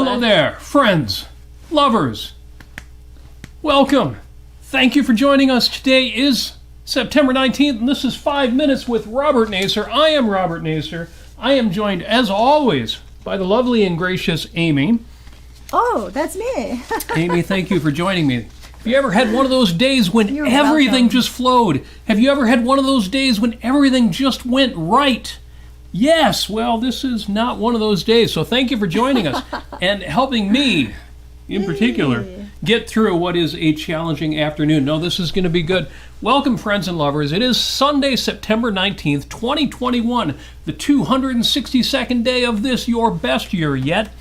Hello there, friends, lovers. Welcome. Thank you for joining us. Today is September 19th, and this is 5 Minutes with Robert Nasir. I am Robert Nasir. I am joined, as always, by the lovely and gracious Amy. Oh, that's me. Amy, thank you for joining me. Have you ever had one of those days when You're everything welcome. just flowed? Have you ever had one of those days when everything just went right? Yes, well, this is not one of those days, so thank you for joining us and helping me, in particular, get through what is a challenging afternoon. No, this is going to be good. Welcome, friends and lovers. It is Sunday, September 19th, 2021, the 262nd day of this, your best year yet.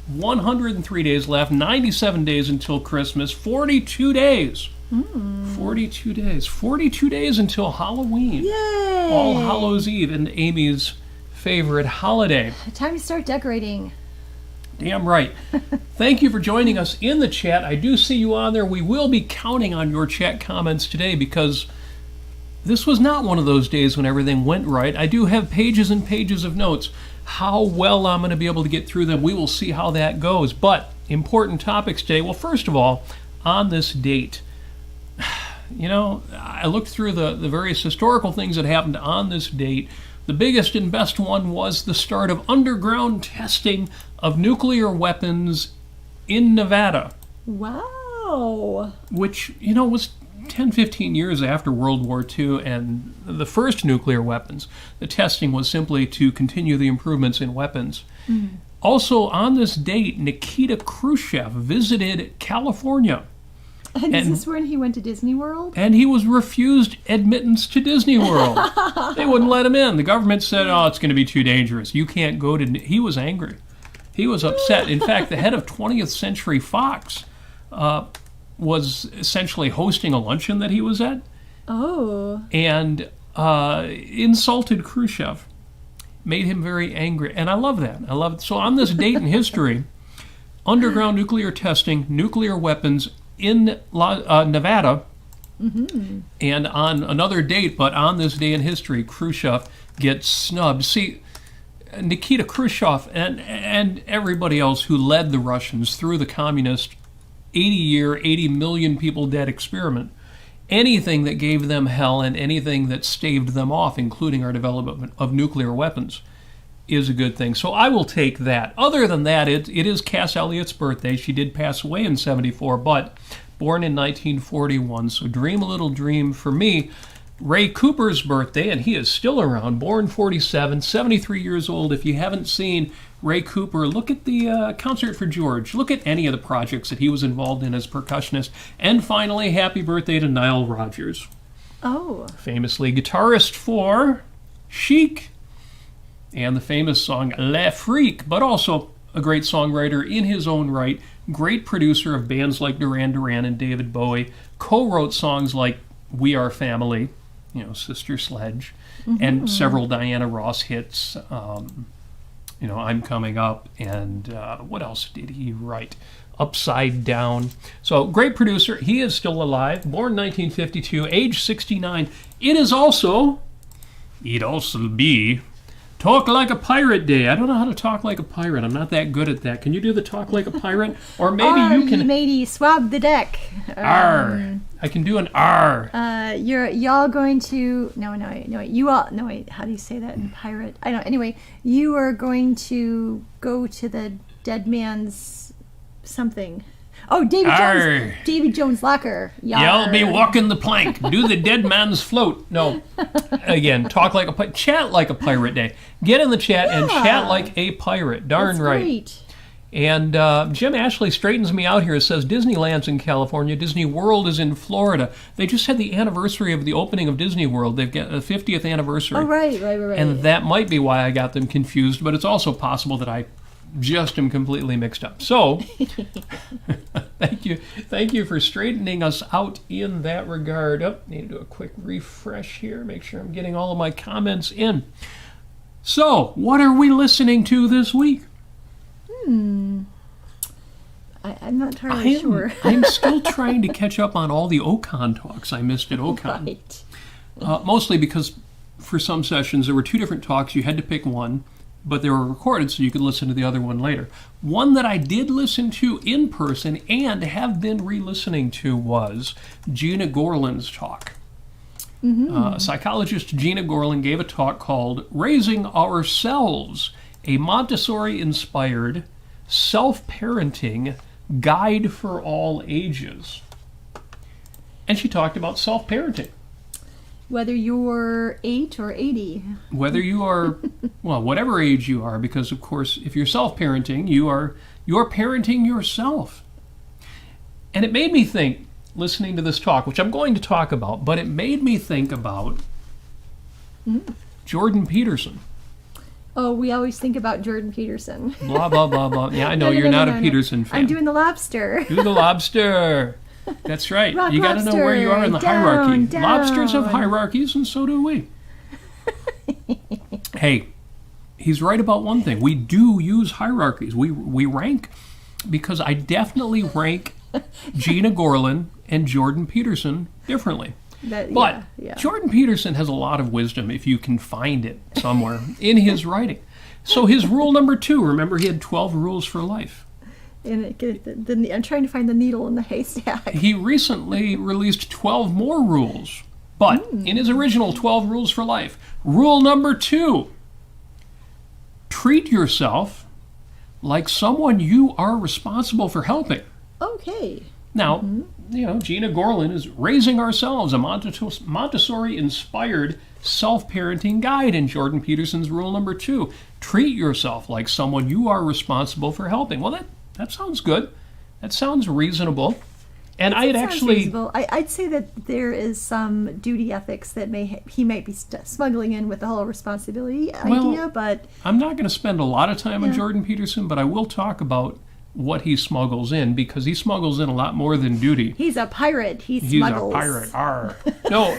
103 days left, 97 days until Christmas, 42 days. 42 days. 42 days until Halloween. Yay! All Hallows Eve, and Amy's favorite holiday. Time to start decorating. Damn right. Thank you for joining us in the chat. I do see you on there. We will be counting on your chat comments today because this was not one of those days when everything went right. I do have pages and pages of notes. How well I'm going to be able to get through them, we will see how that goes. But important topics today. Well, first of all, on this date, you know, I looked through the various historical things that happened on this date. The biggest and best one was the start of underground testing of nuclear weapons in Nevada. Wow. Which, you know, was 10, 15 years after World War II and the first nuclear weapons. The testing was simply to continue the improvements in weapons. Mm-hmm. Also, on this date, Nikita Khrushchev visited California. And is this when he went to Disney World? And he was refused admittance to Disney World. They wouldn't let him in. The government said, oh, it's going to be too dangerous. You can't go to... He was angry. He was upset. In fact, the head of 20th Century Fox was essentially hosting a luncheon that he was at. Oh. And insulted Khrushchev. Made him very angry. And I love that. I love it. So on this date in history, underground nuclear testing, nuclear weapons in Nevada, mm-hmm. And on another date, but on this day in history, Khrushchev gets snubbed. See, Nikita Khrushchev and everybody else who led the Russians through the communist 80-year, 80 million people dead experiment, anything that gave them hell and anything that staved them off, including our development of nuclear weapons, is a good thing. So I will take that. Other than that, it is Cass Elliott's birthday. She did pass away in 74, but born in 1941. So dream a little dream for me. Ray Cooper's birthday, and he is still around, born 47, 73 years old. If you haven't seen Ray Cooper, look at the Concert for George. Look at any of the projects that he was involved in as percussionist. And finally, happy birthday to Nile Rogers. Oh. Famously guitarist for Chic and the famous song La Freak, but also a great songwriter in his own right, great producer of bands like Duran Duran and David Bowie, co-wrote songs like We Are Family, you know, Sister Sledge, mm-hmm. and several Diana Ross hits, you know, I'm Coming Up, and what else did he write? Upside Down. So, great producer. He is still alive, born 1952, age 69. It'd also be Talk Like a Pirate Day. I don't know how to talk like a pirate. I'm not that good at that. Can you do the talk like a pirate? Or maybe you can... matey, swab the deck. R. I can do an R. Y'all going to... No, wait. You all... No, wait. How do you say that in pirate? I don't... Anyway, you are going to go to the dead man's something. Oh, David Jones' locker. Y'all be walking the plank. Do the dead man's float. No. Again, talk like a pirate. Chat like a pirate day. Get in the chat and chat like a pirate. Darn That's right. Great. And Jim Ashley straightens me out here. It says Disneyland's in California. Disney World is in Florida. They just had the anniversary of the opening of Disney World. They've got a 50th anniversary. Oh, right. And that might be why I got them confused, but it's also possible that I just am completely mixed up. So, thank you for straightening us out in that regard. Need to do a quick refresh here, make sure I'm getting all of my comments in. So, what are we listening to this week? I'm not entirely sure. I'm still trying to catch up on all the Ocon talks I missed at Ocon. Right. Mostly because for some sessions there were two different talks. You had to pick one. but they were recorded so you could listen to the other one later. One that I did listen to in person and have been re-listening to was Gena Gorlin's talk. Psychologist Gena Gorlin gave a talk called Raising Ourselves, a Montessori-inspired self-parenting guide for all ages. And she talked about self-parenting. Whether you're 8 or 80. Whether you are, well, whatever age you are, because of course, if you're self-parenting, you're parenting yourself. And it made me think, listening to this talk, which I'm going to talk about, but it made me think about Jordan Peterson. Oh, we always think about Jordan Peterson. Blah, blah, blah, blah. Yeah, I know, you're not a Peterson fan. I'm doing the lobster. Do the lobster. That's right. Rock You got to know where you are in the down, hierarchy. down. Lobsters have hierarchies, and so do we. Hey, he's right about one thing. We do use hierarchies. We rank, because I definitely rank Gena Gorlin and Jordan Peterson differently. But Jordan Peterson has a lot of wisdom, if you can find it somewhere, in his writing. So his rule number 2, remember he had 12 rules for life. And I'm trying to find the needle in the haystack. He recently released 12 more rules. But in his original 12 rules for life, rule number 2, treat yourself like someone you are responsible for helping. Okay. Now, Gena Gorlin is Raising Ourselves, a Montessori-inspired self-parenting guide, in Jordan Peterson's rule number 2. Treat yourself like someone you are responsible for helping. Well, that sounds good. That sounds reasonable. And I had actually... reasonable. I'd say that there is some duty ethics that he might be smuggling in with the whole responsibility idea, but... I'm not going to spend a lot of time on Jordan Peterson, but I will talk about what he smuggles in, because he smuggles in a lot more than duty. He's a pirate. He's smuggles. He's a pirate. Arr. No,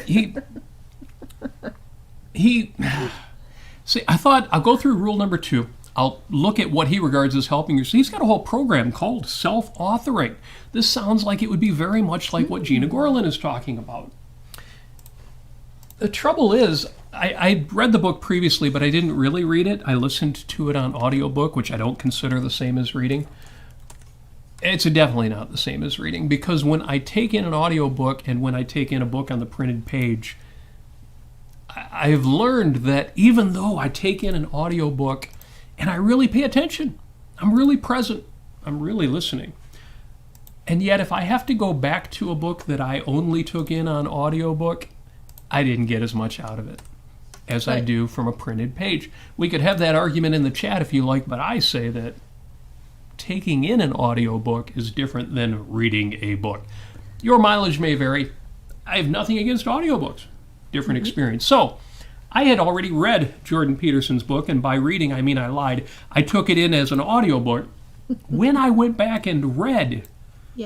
See, I thought I'll go through rule number 2. I'll look at what he regards as helping you. So he's got a whole program called self-authoring. This sounds like it would be very much like what Gena Gorlin is talking about. The trouble is, I read the book previously, but I didn't really read it. I listened to it on audiobook, which I don't consider the same as reading. It's definitely not the same as reading, because when I take in an audiobook and when I take in a book on the printed page, I've learned that even though I take in an audiobook and I really pay attention, I'm really present, I'm really listening, and yet if I have to go back to a book that I only took in on audiobook, I didn't get as much out of it as I do from a printed page. We could have that argument in the chat if you like, but I say that taking in an audiobook is different than reading a book. Your mileage may vary. I have nothing against audiobooks. Different experience. So, I had already read Jordan Peterson's book, and by reading, I mean I lied. I took it in as an audiobook. When I went back and read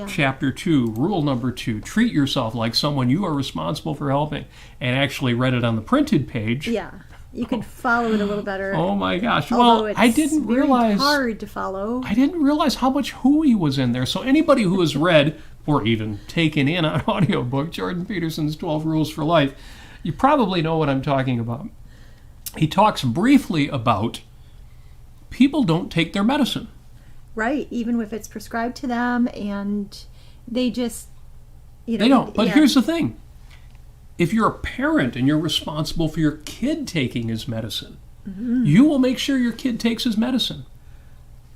Chapter 2, Rule number 2, treat yourself like someone you are responsible for helping, and actually read it on the printed page. Yeah, you can follow it a little better. Oh my gosh. Although well, I didn't realize... It's hard to follow. I didn't realize how much hooey was in there. So anybody who has read, or even taken in on audiobook, Jordan Peterson's 12 Rules for Life, you probably know what I'm talking about. He talks briefly about people don't take their medicine. Right, even if it's prescribed to them, and they just, They don't. But here's the thing. If you're a parent and you're responsible for your kid taking his medicine, you will make sure your kid takes his medicine.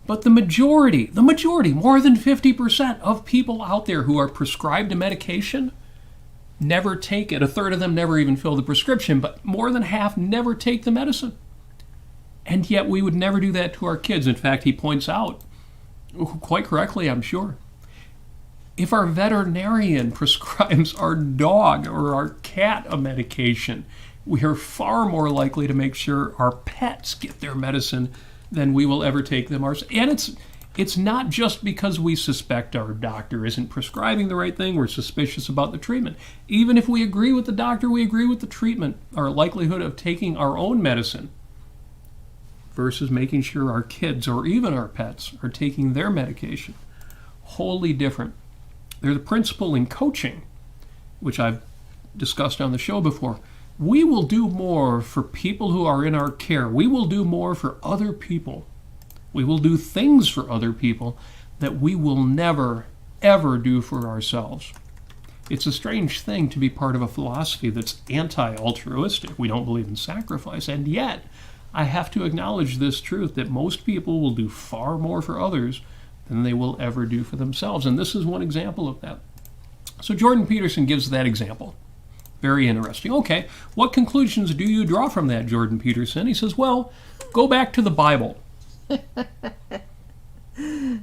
But the majority, more than 50% of people out there who are prescribed a medication never take it. A third of them never even fill the prescription, but more than half never take the medicine. And yet we would never do that to our kids. In fact, he points out, quite correctly, I'm sure, if our veterinarian prescribes our dog or our cat a medication, we are far more likely to make sure our pets get their medicine than we will ever take them ourselves. And it's not just because we suspect our doctor isn't prescribing the right thing, we're suspicious about the treatment. Even if we agree with the doctor, we agree with the treatment, our likelihood of taking our own medicine versus making sure our kids or even our pets are taking their medication, wholly different. There's a principle in coaching, which I've discussed on the show before, We will do more for people who are in our care. We will do more for other people. We will do things for other people that we will never, ever do for ourselves. It's a strange thing to be part of a philosophy that's anti-altruistic. We don't believe in sacrifice, and yet I have to acknowledge this truth that most people will do far more for others than they will ever do for themselves, and this is one example of that. So Jordan Peterson gives that example. Very interesting. Okay, what conclusions do you draw from that, Jordan Peterson? He says, well, go back to the Bible.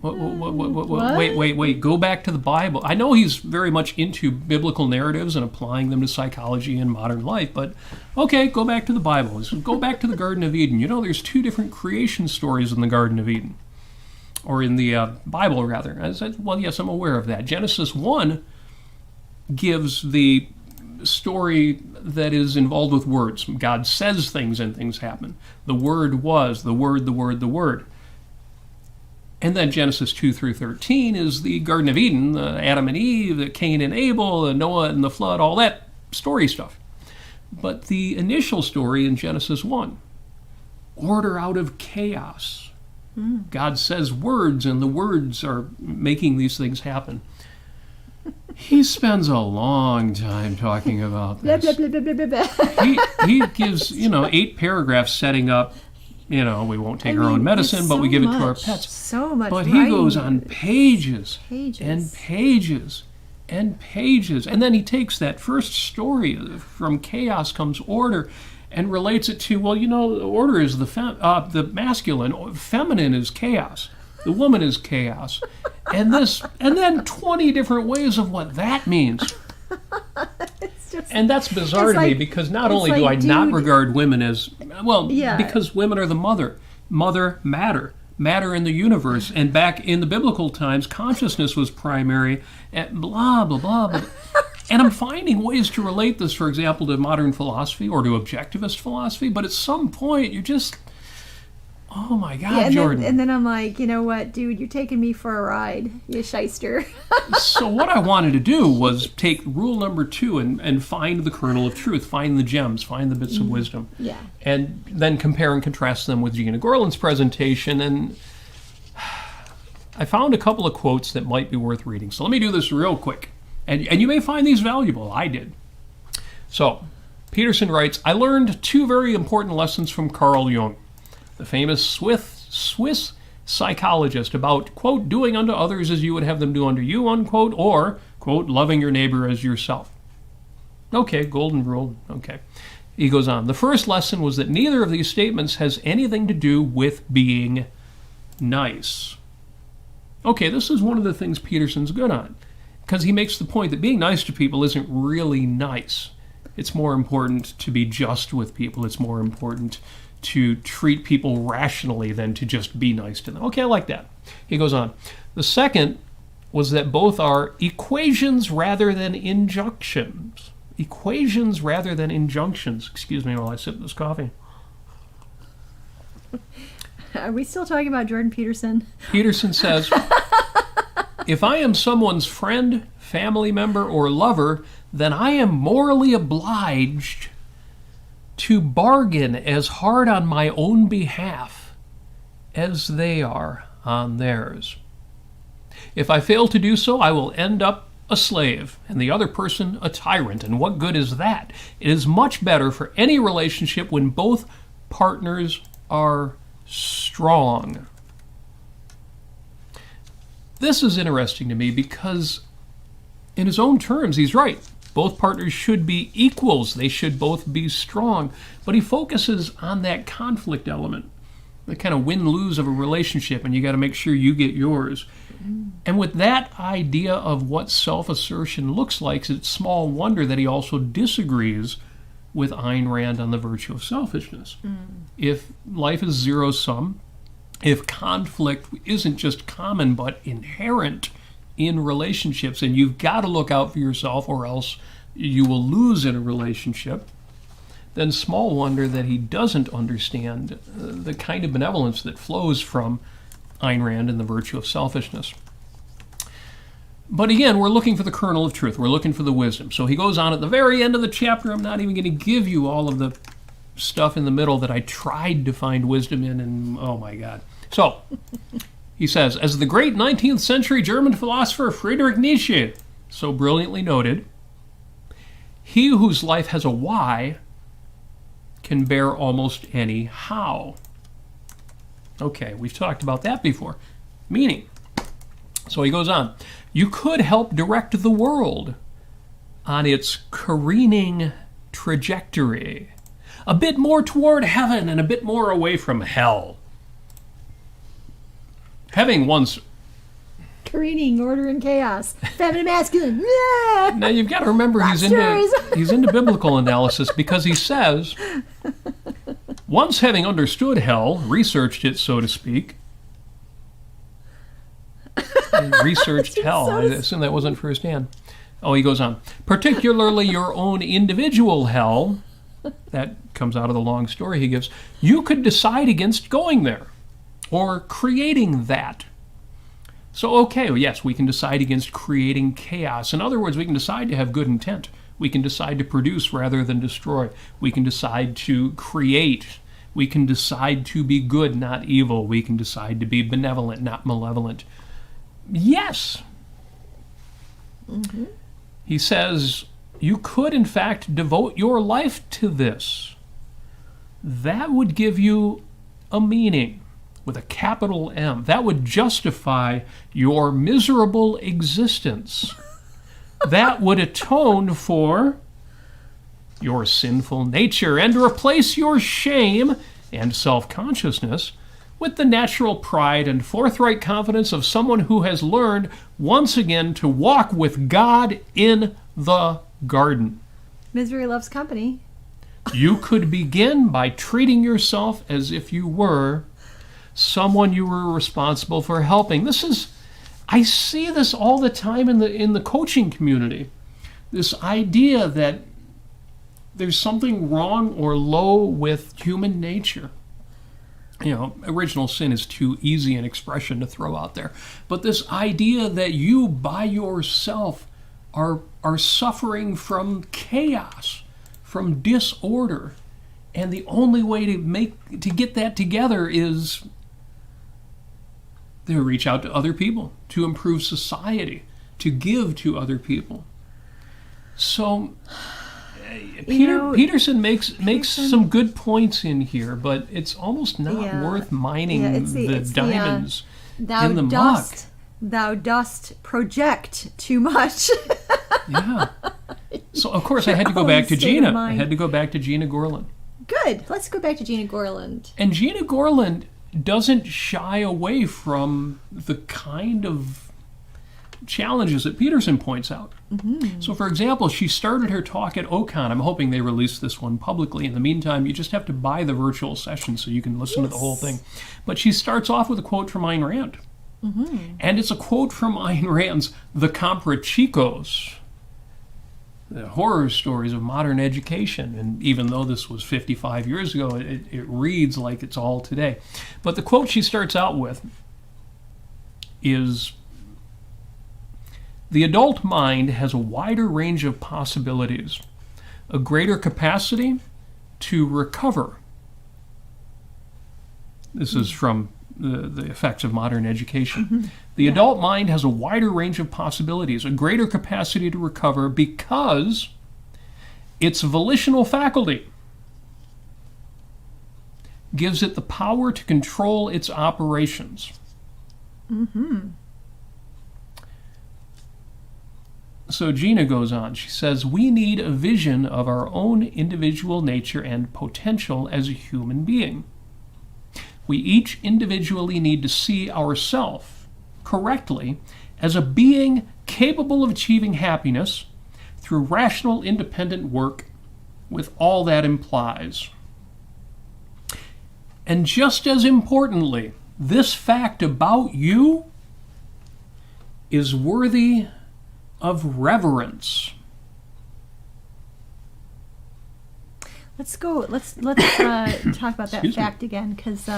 Wait, go back to the Bible. I know he's very much into biblical narratives and applying them to psychology and modern life, but okay, go back to the Bible. He says, go back to the Garden of Eden. You know, there's 2 different creation stories in the Garden of Eden, or in the Bible, rather. I said, well, yes, I'm aware of that. Genesis 1 gives the story that is involved with words. God says things and things happen. The Word was, the Word, the Word, the Word. And then Genesis 2 through 13 is the Garden of Eden, Adam and Eve, the Cain and Abel, the Noah and the flood, all that story stuff. But the initial story in Genesis 1, order out of chaos. God says words, and the words are making these things happen. He spends a long time talking about this. Blah, blah, blah, blah, blah, blah. He gives, 8 paragraphs setting up, we won't take our own medicine, but we give it to our pets. So much. But he goes on pages and pages and pages. And then he takes that first story, from chaos comes order, and relates it to, order is the masculine, feminine is chaos. The woman is chaos. And then 20 different ways of what that means. And that's bizarre to me, because not only do I not regard women as, because women are the mother matter in the universe, and back in the biblical times, consciousness was primary, and blah, blah, blah, blah. And I'm finding ways to relate this, for example, to modern philosophy or to objectivist philosophy, but at some point you just, oh my God, Jordan. And then I'm like, you know what, dude, you're taking me for a ride, you shyster. So what I wanted to do was take rule number 2 and find the kernel of truth, find the gems, find the bits of wisdom. Yeah. And then compare and contrast them with Gena Gorlin's presentation. And I found a couple of quotes that might be worth reading. So let me do this real quick. And you may find these valuable. I did. So Peterson writes, I learned 2 very important lessons from Carl Jung, the famous Swiss psychologist, about, quote, doing unto others as you would have them do unto you, unquote, or, quote, loving your neighbor as yourself. Okay, golden rule, okay. He goes on. The first lesson was that neither of these statements has anything to do with being nice. Okay, this is one of the things Peterson's good on, because he makes the point that being nice to people isn't really nice. It's more important to be just with people. It's more important to treat people rationally than to just be nice to them. Okay, I like that. He goes on. The second was that both are equations rather than injunctions. Equations rather than injunctions. Excuse me while I sip this coffee. Are we still talking about Jordan Peterson? Peterson says, if I am someone's friend, family member, or lover, then I am morally obliged to bargain as hard on my own behalf as they are on theirs. If I fail to do so, I will end up a slave and the other person a tyrant. And what good is that? It is much better for any relationship when both partners are strong. This is interesting to me because in his own terms, he's right. Both partners should be equals. They should both be strong. But he focuses on that conflict element, the kind of win-lose of a relationship, and you got to make sure you get yours. And with that idea of what self-assertion looks like, it's small wonder that he also disagrees with Ayn Rand on the virtue of selfishness. If life is zero-sum, if conflict isn't just common but inherent in relationships, and you've got to look out for yourself or else you will lose in a relationship, then small wonder that he doesn't understand the kind of benevolence that flows from Ayn Rand and the virtue of selfishness. But again, we're looking for the kernel of truth. We're looking for the wisdom. So he goes on at the very end of the chapter. I'm not even going to give you all of the stuff in the middle that I tried to find wisdom in, and oh my God. So he says, as the great 19th century German philosopher Friedrich Nietzsche so brilliantly noted, he whose life has a why can bear almost any how. Okay, we've talked about that before. Meaning. So he goes on. You could help direct the world on its careening trajectory. A bit more toward heaven and a bit more away from hell. Having once... Careening, order, and chaos. Feminine, masculine. Now you've got to remember he's into biblical analysis, because he says, once having understood hell, researched it, so to speak, and researched hell. I assume that wasn't firsthand. Oh, he goes on. Particularly your own individual hell, that comes out of the long story he gives, you could decide against going there or creating that. So, okay, well, yes, we can decide against creating chaos. In other words, we can decide to have good intent. We can decide to produce rather than destroy. We can decide to create. We can decide to be good, not evil. We can decide to be benevolent, not malevolent. Yes. Mm-hmm. He says, you could, in fact, devote your life to this. That would give you a meaning with a capital M. That would justify your miserable existence. That would atone for your sinful nature and replace your shame and self-consciousness with the natural pride and forthright confidence of someone who has learned once again to walk with God in the garden. Misery loves company. You could begin by treating yourself as if you were someone you were responsible for helping. I see this all the time in the coaching community. This idea that there's something wrong or low with human nature. You know, original sin is too easy an expression to throw out there. But this idea that you by yourself are suffering from chaos, from disorder, and the only way to get that together is to reach out to other people, to improve society, to give to other people. So Peterson makes some good points in here, but it's almost not worth mining the diamonds in the muck. Thou dost project too much. Yeah. So, of course, I had to go back to Gena. I had to go back to Gena Gorlin. Good. Let's go back to Gena Gorlin. And Gena Gorlin doesn't shy away from the kind of challenges that Peterson points out. Mm-hmm. So, for example, she started her talk at OCON. I'm hoping they release this one publicly. In the meantime, you just have to buy the virtual session so you can listen to the whole thing. But she starts off with a quote from Ayn Rand. Mm-hmm. And it's a quote from Ayn Rand's The Comprachicos, the horror stories of modern education. And even though this was 55 years ago, it reads like it's all today. But the quote she starts out with is, the adult mind has a wider range of possibilities, a greater capacity to recover. This is from the effects of modern education. Mm-hmm. The adult mind has a wider range of possibilities, a greater capacity to recover because its volitional faculty gives it the power to control its operations. Mm-hmm. So Gena goes on. She says, we need a vision of our own individual nature and potential as a human being. We each individually need to see ourselves correctly as a being capable of achieving happiness through rational, independent work with all that implies. And just as importantly, this fact about you is worthy of reverence. Let's talk about that fact again, because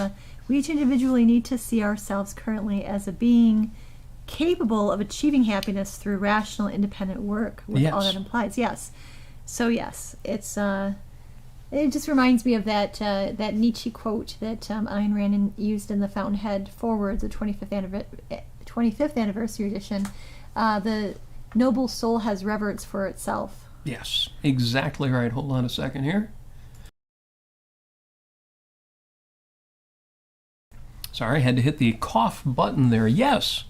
we each individually need to see ourselves currently as a being capable of achieving happiness through rational, independent work, with all that implies. Yes. So yes, it's it just reminds me of that Nietzsche quote that Ayn Rand used in the Fountainhead Forward, the 25th anniversary edition. The noble soul has reverence for itself. Yes, exactly right. Hold on a second here. Sorry, I had to hit the cough button there. Yes,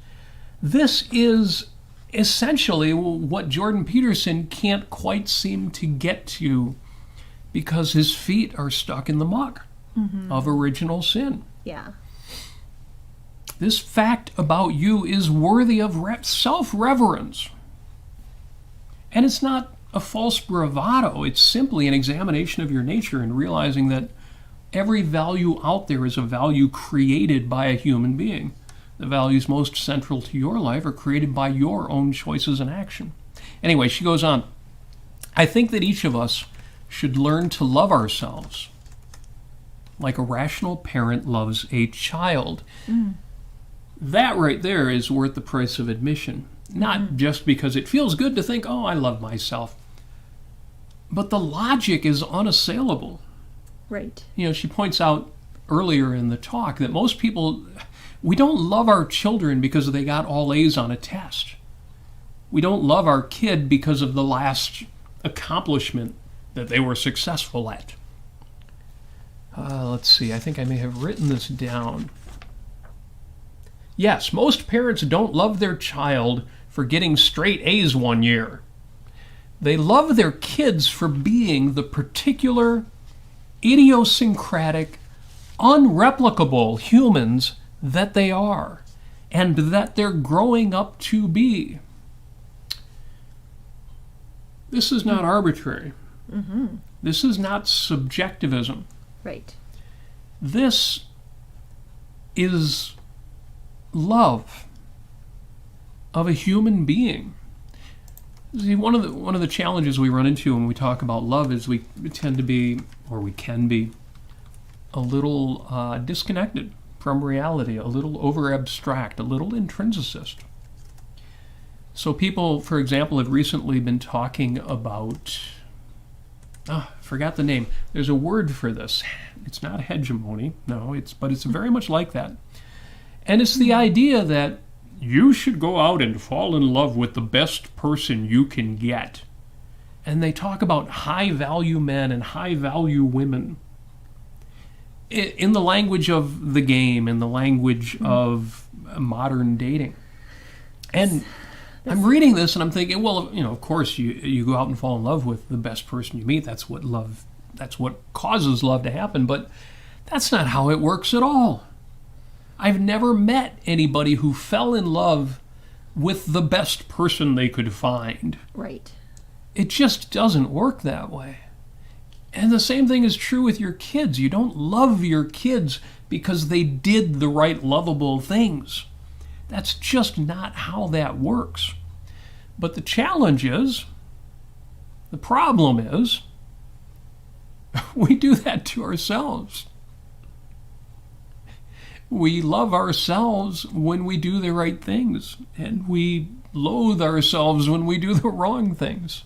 this is essentially what Jordan Peterson can't quite seem to get to because his feet are stuck in the muck of original sin. Yeah. This fact about you is worthy of self-reverence. And it's not a false bravado. It's simply an examination of your nature and realizing that every value out there is a value created by a human being. The values most central to your life are created by your own choices and action. Anyway, she goes on. I think that each of us should learn to love ourselves like a rational parent loves a child. That right there is worth the price of admission. Not just because it feels good to think, oh, I love myself. But the logic is unassailable. Right. You know, she points out earlier in the talk that most people, we don't love our children because they got all A's on a test. We don't love our kid because of the last accomplishment that they were successful at. Let's see, I think I may have written this down. Yes, most parents don't love their child for getting straight A's one year. They love their kids for being the particular, idiosyncratic, unreplicable humans that they are and that they're growing up to be. This is not arbitrary. This is not subjectivism. Right. This is love of a human being. See, one of the challenges we run into when we talk about love is we tend to be, or we can be, a little disconnected from reality, a little over-abstract, a little intrinsicist. So people, for example, have recently been talking about, I forgot the name. There's a word for this. It's not hegemony, no, but it's very much like that. And it's the idea that you should go out and fall in love with the best person you can get. And they talk about high-value men and high-value women in the language of the game, in the language of modern dating. And I'm reading this and I'm thinking, well, you know, of course you go out and fall in love with the best person you meet. That's what causes love to happen. But that's not how it works at all. I've never met anybody who fell in love with the best person they could find. Right. It just doesn't work that way. And the same thing is true with your kids. You don't love your kids because they did the right lovable things. That's just not how that works. But the challenge is, the problem is, we do that to ourselves. We love ourselves when we do the right things, and we loathe ourselves when we do the wrong things.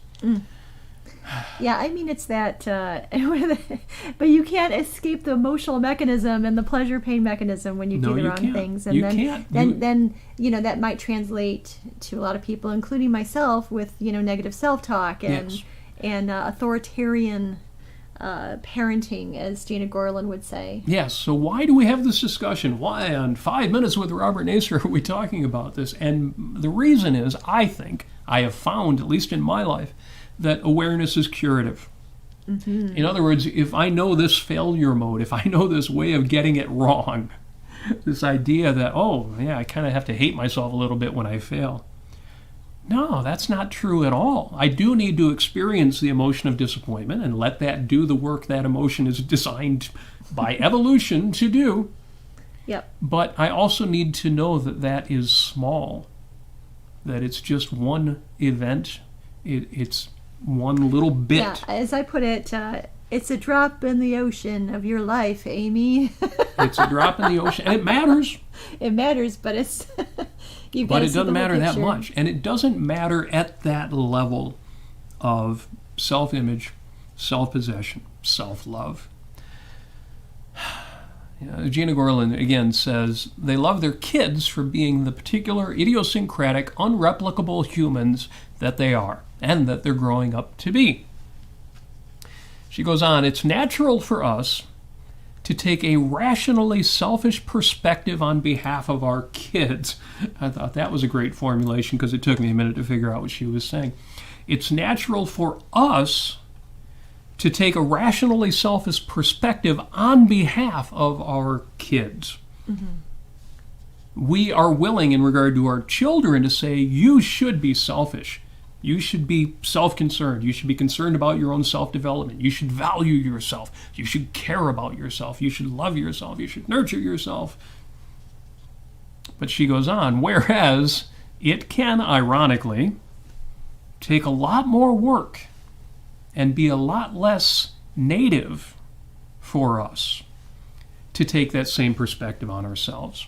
Yeah, I mean, it's that, but you can't escape the emotional mechanism and the pleasure-pain mechanism when you do the wrong things. And then you know, that might translate to a lot of people, including myself, with, you know, negative self-talk and authoritarian parenting, as Gena Gorlin would say. Yes, so why do we have this discussion? Why on 5 Minutes with Robert Nasir are we talking about this? And the reason is, I think, I have found, at least in my life, that awareness is curative. In other words, if I know this failure mode, if I know this way of getting it wrong, this idea that, oh, yeah, I kind of have to hate myself a little bit when I fail. No, that's not true at all. I do need to experience the emotion of disappointment and let that do the work that emotion is designed by evolution to do. Yep. But I also need to know that that is small, that it's just one event, it's one little bit. Yeah, as I put it, it's a drop in the ocean of your life, Amy. It's a drop in the ocean, and it matters. It matters, but it's But it doesn't matter that much. And it doesn't matter at that level of self-image, self-possession, self-love. Gena Gorlin, again, says they love their kids for being the particular idiosyncratic, unreplicable humans that they are and that they're growing up to be. She goes on, it's natural for us to take a rationally selfish perspective on behalf of our kids. I thought that was a great formulation because it took me a minute to figure out what she was saying. It's natural for us to take a rationally selfish perspective on behalf of our kids. Mm-hmm. We are willing in regard to our children to say, you should be selfish. You should be self-concerned. You should be concerned about your own self-development. You should value yourself. You should care about yourself. You should love yourself. You should nurture yourself. But she goes on, whereas it can, ironically, take a lot more work and be a lot less native for us to take that same perspective on ourselves.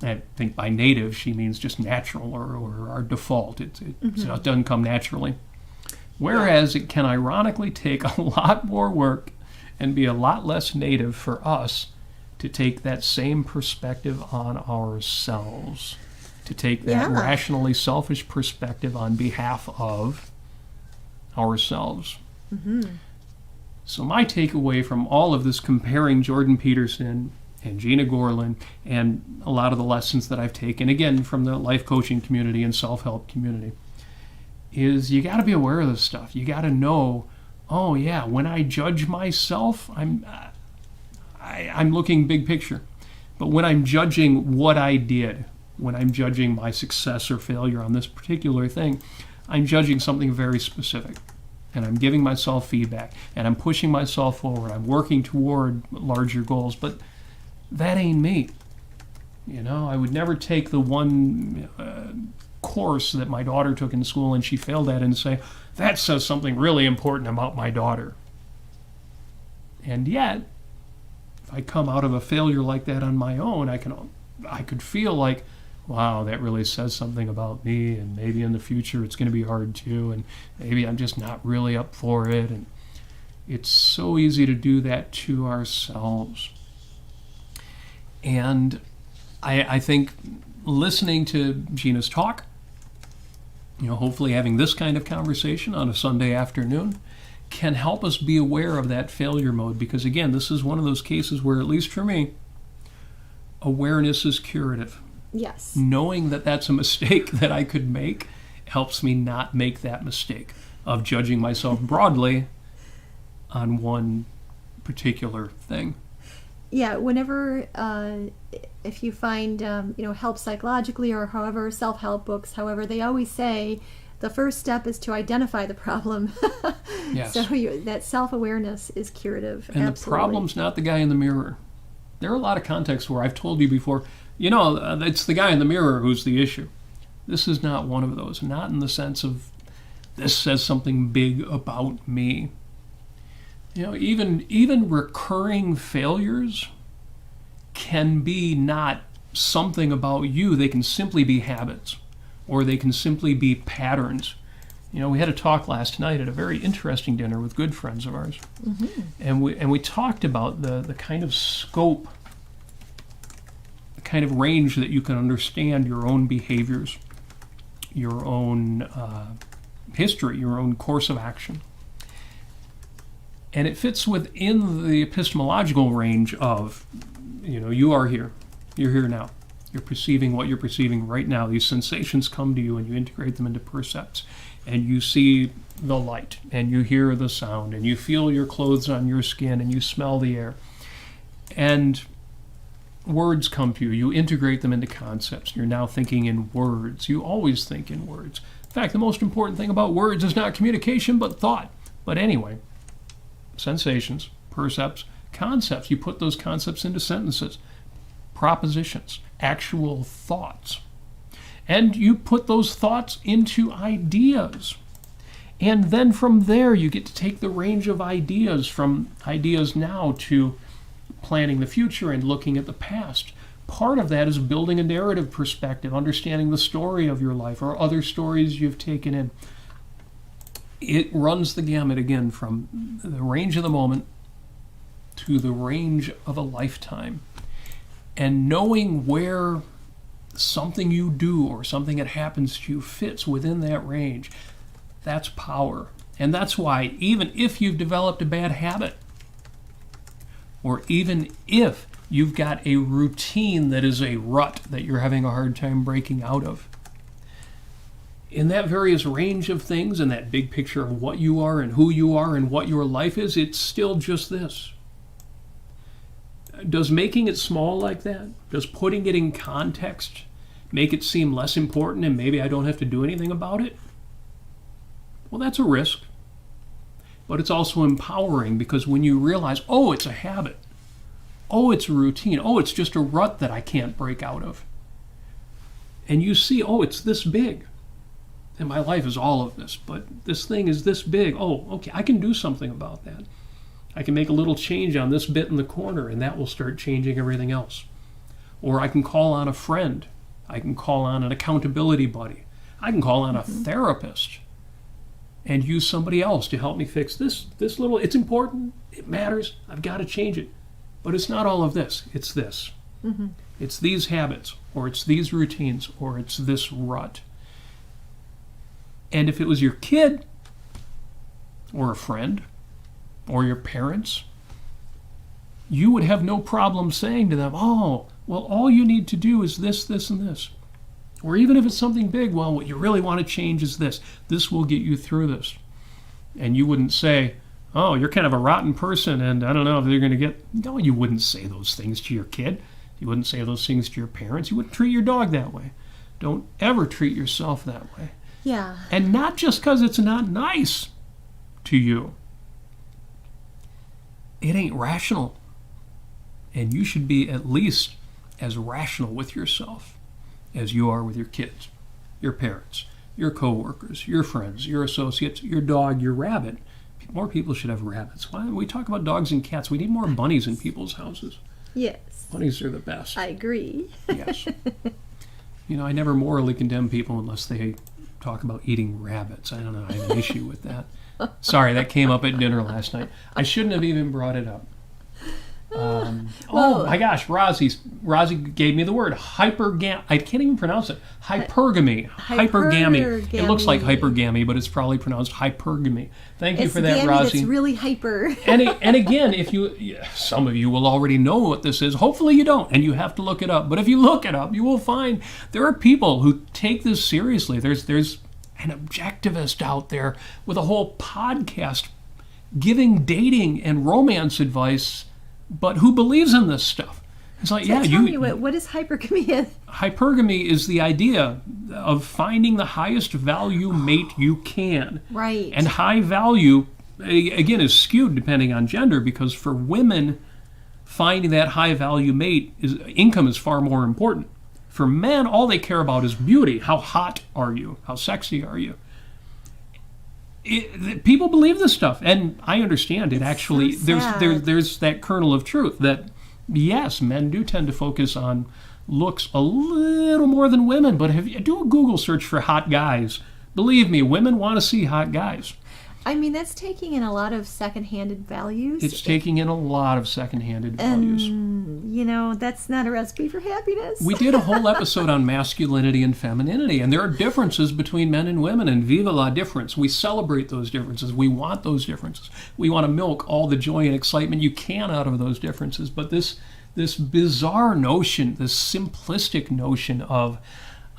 I think by native she means just natural or our default. It doesn't come naturally. Whereas it can ironically take a lot more work and be a lot less native for us to take that same perspective on ourselves, to take that rationally selfish perspective on behalf of ourselves. Mm-hmm. So my takeaway from all of this comparing Jordan Peterson and Gena Gorlin and a lot of the lessons that I've taken, again, from the life coaching community and self-help community, is you got to be aware of this stuff. You got to know, oh yeah, when I judge myself, I'm looking big picture. But when I'm judging what I did, when I'm judging my success or failure on this particular thing, I'm judging something very specific, and I'm giving myself feedback, and I'm pushing myself forward. I'm working toward larger goals, but that ain't me. I would never take the one course that my daughter took in school and she failed at and say, that says something really important about my daughter. And yet, if I come out of a failure like that on my own, I could feel like, wow, that really says something about me, and maybe in the future it's going to be hard too, and maybe I'm just not really up for it. And it's so easy to do that to ourselves. And I think listening to Gena's talk, hopefully having this kind of conversation on a Sunday afternoon, can help us be aware of that failure mode. Because again, this is one of those cases where, at least for me, awareness is curative. Yes. Knowing that that's a mistake that I could make helps me not make that mistake of judging myself broadly on one particular thing. Yeah, whenever, if you find, help psychologically or however, self-help books, however, they always say the first step is to identify the problem. Yes. So that self-awareness is curative. And absolutely. The problem's not the guy in the mirror. There are a lot of contexts where I've told you before, it's the guy in the mirror who's the issue. This is not one of those. Not in the sense of this says something big about me. Even recurring failures can be not something about you. They can simply be habits, or they can simply be patterns. We had a talk last night at a very interesting dinner with good friends of ours. Mm-hmm. And we talked about the kind of scope, the kind of range that you can understand your own behaviors, your own history, your own course of action. And it fits within the epistemological range of, you are here. You're here now. You're perceiving what you're perceiving right now. These sensations come to you and you integrate them into percepts. And you see the light, and you hear the sound, and you feel your clothes on your skin, and you smell the air. And words come to you. You integrate them into concepts. You're now thinking in words. You always think in words. In fact, the most important thing about words is not communication, but thought. But anyway, sensations, percepts, concepts. You put those concepts into sentences, propositions, actual thoughts. And you put those thoughts into ideas. And then from there, you get to take the range of ideas, from ideas now to planning the future and looking at the past. Part of that is building a narrative perspective, understanding the story of your life or other stories you've taken in. It runs the gamut again from the range of the moment to the range of a lifetime. And knowing where something you do or something that happens to you fits within that range, that's power. And that's why even if you've developed a bad habit, or even if you've got a routine that is a rut that you're having a hard time breaking out of, in that various range of things, in that big picture of what you are and who you are and what your life is, it's still just this. Does making it small like that, does putting it in context make it seem less important and maybe I don't have to do anything about it? Well, that's a risk. But it's also empowering, because when you realize, oh, it's a habit, oh, it's a routine, oh, it's just a rut that I can't break out of, and you see, oh, it's this big, and my life is all of this, but this thing is this big, oh, okay, I can do something about that. I can make a little change on this bit in the corner, and that will start changing everything else. Or I can call on a friend. I can call on an accountability buddy. I can call on a therapist and use somebody else to help me fix this little, it's important, it matters, I've got to change it. But it's not all of this, it's this. Mm-hmm. It's these habits, or it's these routines, or it's this rut. And if it was your kid, or a friend, or your parents, you would have no problem saying to them, oh, well, all you need to do is this, this, and this. Or even if it's something big, well, what you really want to change is this. This will get you through this. And you wouldn't say, oh, you're kind of a rotten person, and I don't know if they're going to get... No, you wouldn't say those things to your kid. You wouldn't say those things to your parents. You wouldn't treat your dog that way. Don't ever treat yourself that way. Yeah. And not just because it's not nice to you. It ain't rational. And you should be at least as rational with yourself as you are with your kids, your parents, your coworkers, your friends, your associates, your dog, your rabbit. More people should have rabbits. Why don't we talk about dogs and cats? We need more bunnies in people's houses. Yes. Bunnies are the best. I agree. Yes. You know, I never morally condemn people unless they talk about eating rabbits. I don't know. I have an issue with that. Sorry, that came up at dinner last night. I shouldn't have even brought it up. Oh my gosh, Rozzy gave me the word hypergamy. I can't even pronounce it. Hypergamy. Hypergamy. It looks like hypergamy, but it's probably pronounced hypergamy. Thank you for that, Rozzy. It's really hyper. and again, some of you will already know what this is. Hopefully you don't, and you have to look it up. But if you look it up, you will find there are people who take this seriously. There's an objectivist out there with a whole podcast giving dating and romance advice, but who believes in this stuff? It's like, so tell me, what is hypergamy? Hypergamy is the idea of finding the highest value mate you can. Right. And high value, again, is skewed depending on gender, because for women, finding that high value mate, income is far more important. For men, all they care about is beauty. How hot are you? How sexy are you? People believe this stuff, and I understand it. It's actually, so there's that kernel of truth that, yes, men do tend to focus on looks a little more than women, but do a Google search for hot guys. Believe me, women want to see hot guys. I mean, that's taking in a lot of second-handed values. It's taking in a lot of second-handed values. You know, that's not a recipe for happiness. We did a whole episode on masculinity and femininity, and there are differences between men and women, and viva la difference. We celebrate those differences. We want those differences. We want to milk all the joy and excitement you can out of those differences. But this bizarre notion, this simplistic notion of,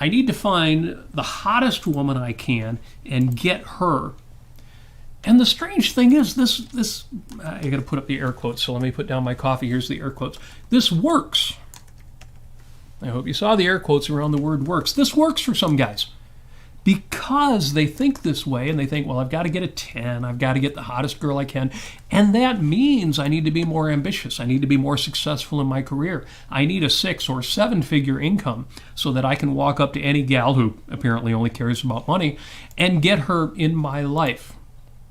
I need to find the hottest woman I can and get her. And the strange thing is, this I got to put up the air quotes, so let me put down my coffee. Here's the air quotes. This works. I hope you saw the air quotes around the word works. This works for some guys because they think this way, and they think, well, I've got to get a 10. I've got to get the hottest girl I can. And that means I need to be more ambitious. I need to be more successful in my career. I need a 6 or 7-figure income so that I can walk up to any gal who apparently only cares about money and get her in my life.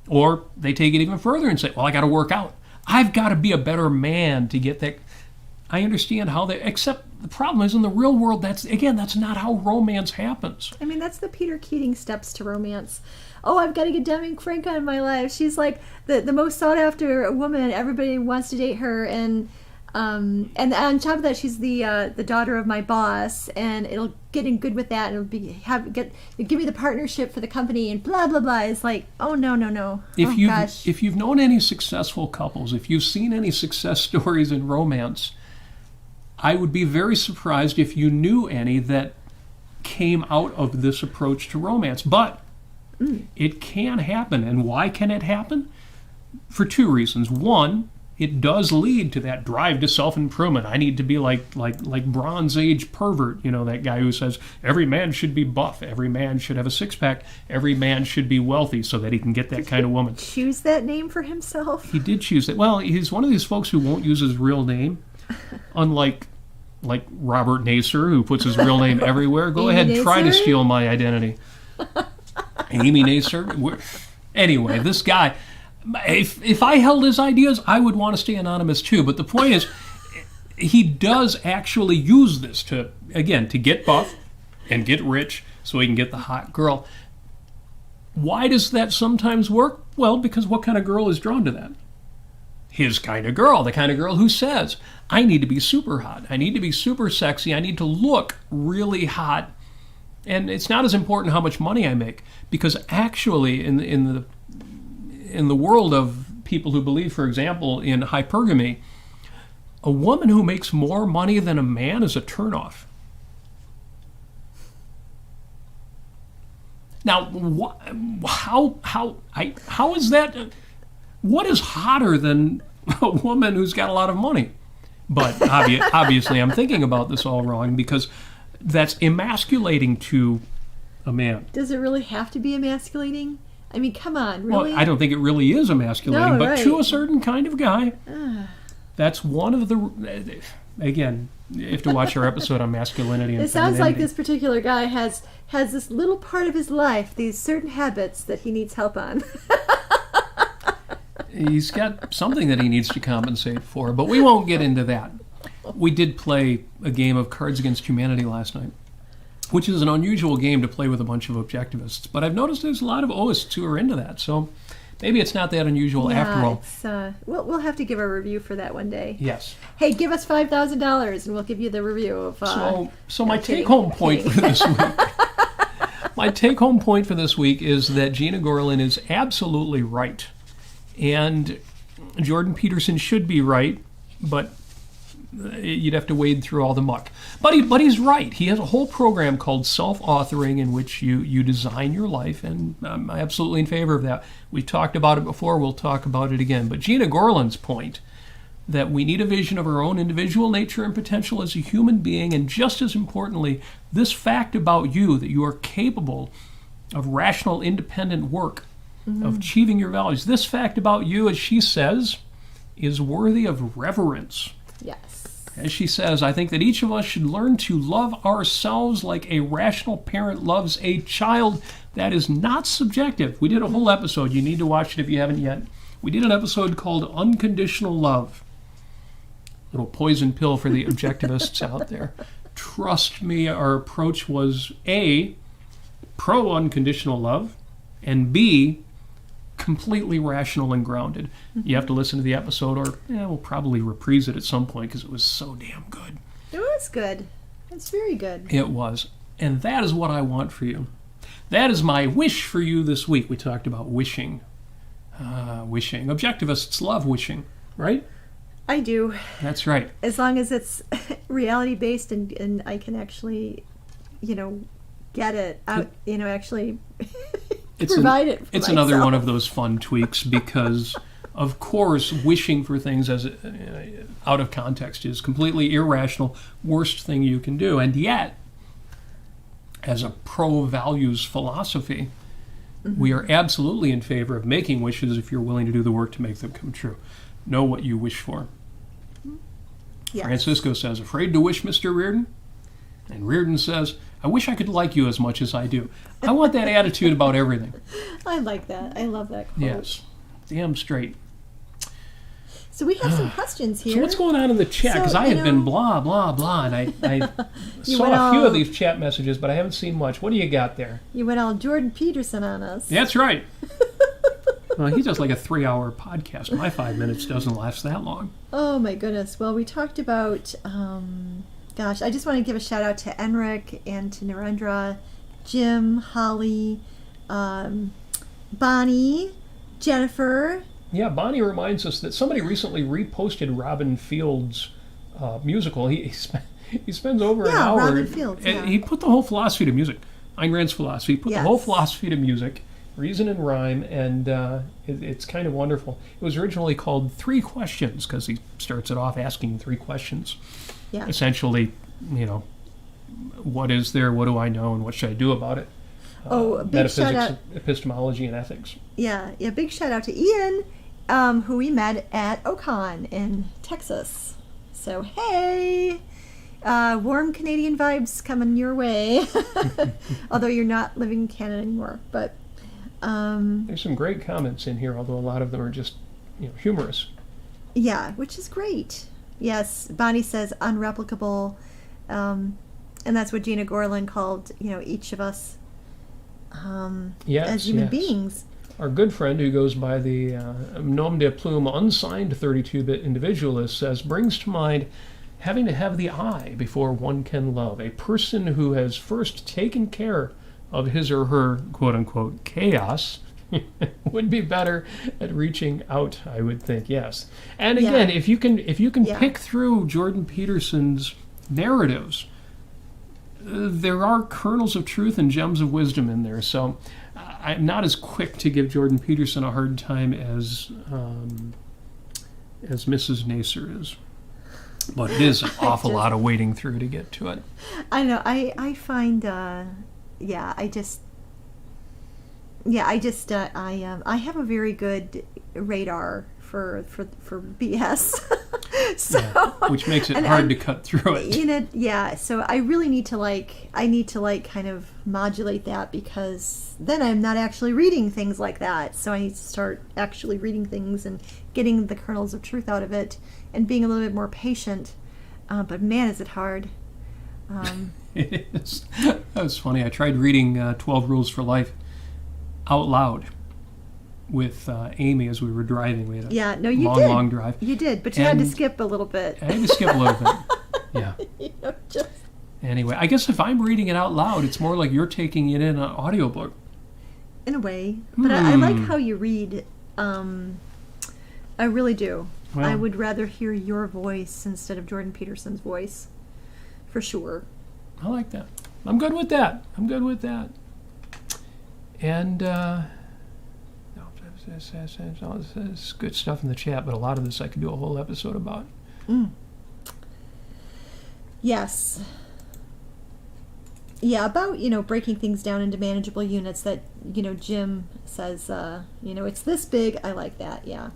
Or they take it even further and say, well, I got to work out. I've got to be a better man to get that. I understand how they, except the problem is in the real world, that's not how romance happens. I mean, that's the Peter Keating steps to romance. Oh, I've got to get Deming Franca in my life. She's like the most sought after woman. Everybody wants to date her, and on top of that, she's the daughter of my boss, and it'll get in good with that, and give me the partnership for the company, and blah blah blah. It's like, oh no. If you've known any successful couples, if you've seen any success stories in romance, I would be very surprised if you knew any that came out of this approach to romance. But it can happen. And why can it happen? For two reasons. One, it does lead to that drive to self-improvement. I need to be like Bronze Age pervert, that guy who says every man should be buff, every man should have a six-pack, every man should be wealthy so that he can get that kind of woman. Choose that name for himself? He did choose it. Well, he's one of these folks who won't use his real name, unlike Robert Nasir, who puts his real name everywhere. Go ahead, Nasir? try to steal my identity. Amy Nasir. Anyway, this guy, if I held his ideas, I would want to stay anonymous too. But the point is, he does actually use this to get buff and get rich so he can get the hot girl. Why does that sometimes work? Well, because what kind of girl is drawn to that? His kind of girl, the kind of girl who says, I need to be super hot, I need to be super sexy, I need to look really hot. And it's not as important how much money I make, because actually in the world of people who believe, for example, in hypergamy, a woman who makes more money than a man is a turnoff. Now, how is that? What is hotter than a woman who's got a lot of money? But obviously, I'm thinking about this all wrong, because that's emasculating to a man. Does it really have to be emasculating? I mean, come on, really? Well, I don't think it really is emasculating, but right. to a certain kind of guy, that's one of the... Again, you have to watch our episode on masculinity and It sounds like femininity. this particular guy has this little part of his life, these certain habits that he needs help on. He's got something that he needs to compensate for, but we won't get into that. We did play a game of Cards Against Humanity last night, which is an unusual game to play with a bunch of objectivists. But I've noticed there's a lot of oists who are into that, so maybe it's not that unusual after all. We'll have to give a review for that one day. Yes. Hey, give us $5,000 and we'll give you the review of... So my take-home point for this week... My take-home point for this week is that Gena Gorlin is absolutely right. And Jordan Peterson should be right, but you'd have to wade through all the muck. But he's right. He has a whole program called Self-Authoring in which you design your life, and I'm absolutely in favor of that. We talked about it before. We'll talk about it again. But Gena Gorlin's point that we need a vision of our own individual nature and potential as a human being, and just as importantly, this fact about you, that you are capable of rational, independent work, of achieving your values. This fact about you, as she says, is worthy of reverence. Yes. As she says, I think that each of us should learn to love ourselves like a rational parent loves a child. That is not subjective. We did a whole episode. You need to watch it if you haven't yet. We did an episode called Unconditional Love. Little poison pill for the objectivists out there. Trust me, our approach was A, pro-unconditional love, and B, completely rational and grounded. You have to listen to the episode, or we'll probably reprise it at some point because it was so damn good. It was good. It's very good. It was. And that is what I want for you. That is my wish for you this week. We talked about wishing. Wishing. Objectivists love wishing, right? I do. That's right. As long as it's reality-based and I can actually, get it out, actually... provide it for It's myself. another one of those fun tweaks because, of course, wishing for things as out of context is completely irrational, worst thing you can do. And yet, as a pro-values philosophy, we are absolutely in favor of making wishes if you're willing to do the work to make them come true. Know what you wish for. Yes. Francisco says, afraid to wish, Mr. Reardon? And Reardon says, I wish I could like you as much as I do. I want that attitude about everything. I like that. I love that quote. Yes. Damn straight. So we have some questions here. So what's going on in the chat? Because I have been blah, blah, blah, and I saw a few of these chat messages, but I haven't seen much. What do you got there? You went all Jordan Peterson on us. That's right. Well, he does like a 3-hour podcast. My 5 minutes doesn't last that long. Oh, my goodness. Well, we talked about, I just want to give a shout out to Enric and to Narendra, Jim, Holly, Bonnie, Jennifer. Yeah, Bonnie reminds us that somebody recently reposted Robin Field's musical. He spends over an hour. Robin Fields, yeah. He put the whole philosophy to music. Ayn Rand's philosophy. He put the whole philosophy to music, reason and rhyme, and it's kind of wonderful. It was originally called 3 Questions because he starts it off asking 3 questions. Yeah. Essentially, what is there, what do I know, and what should I do about it? Big shout out. Epistemology, and ethics. Yeah, big shout out to Ian, who we met at Ocon in Texas. So, hey, warm Canadian vibes coming your way. Although you're not living in Canada anymore. But there's some great comments in here, although a lot of them are just humorous. Yeah, which is great. Yes, Bonnie says unreplicable, and that's what Gena Gorlin called each of us as human beings. Our good friend who goes by the nom de plume unsigned 32-bit individualist says, brings to mind having to have the eye before one can love. A person who has first taken care of his or her quote-unquote chaos would be better at reaching out, I would think. Yes. And again, if you can pick through Jordan Peterson's narratives, there are kernels of truth and gems of wisdom in there. So I'm not as quick to give Jordan Peterson a hard time as Mrs. Nasir is. But it is an awful lot of wading through to get to it. I know. I find, I have a very good radar for BS. So, which makes it hard to cut through it. So I really need to kind of modulate that, because then I'm not actually reading things like that. So I need to start actually reading things and getting the kernels of truth out of it and being a little bit more patient. But man, is it hard. It is. That was funny. I tried reading 12 Rules for Life out loud with Amy as we were driving. We had a long drive. You did, but you had to skip a little bit. I had to skip a little bit. Yeah. Anyway, I guess if I'm reading it out loud, it's more like you're taking it in an audiobook. In a way. But I like how you read. I really do. Well, I would rather hear your voice instead of Jordan Peterson's voice. For sure. I like that. I'm good with that. And there's good stuff in the chat, but a lot of this I could do a whole episode about. Yes. Yeah, about, breaking things down into manageable units that, Jim says, it's this big. I like that, yeah.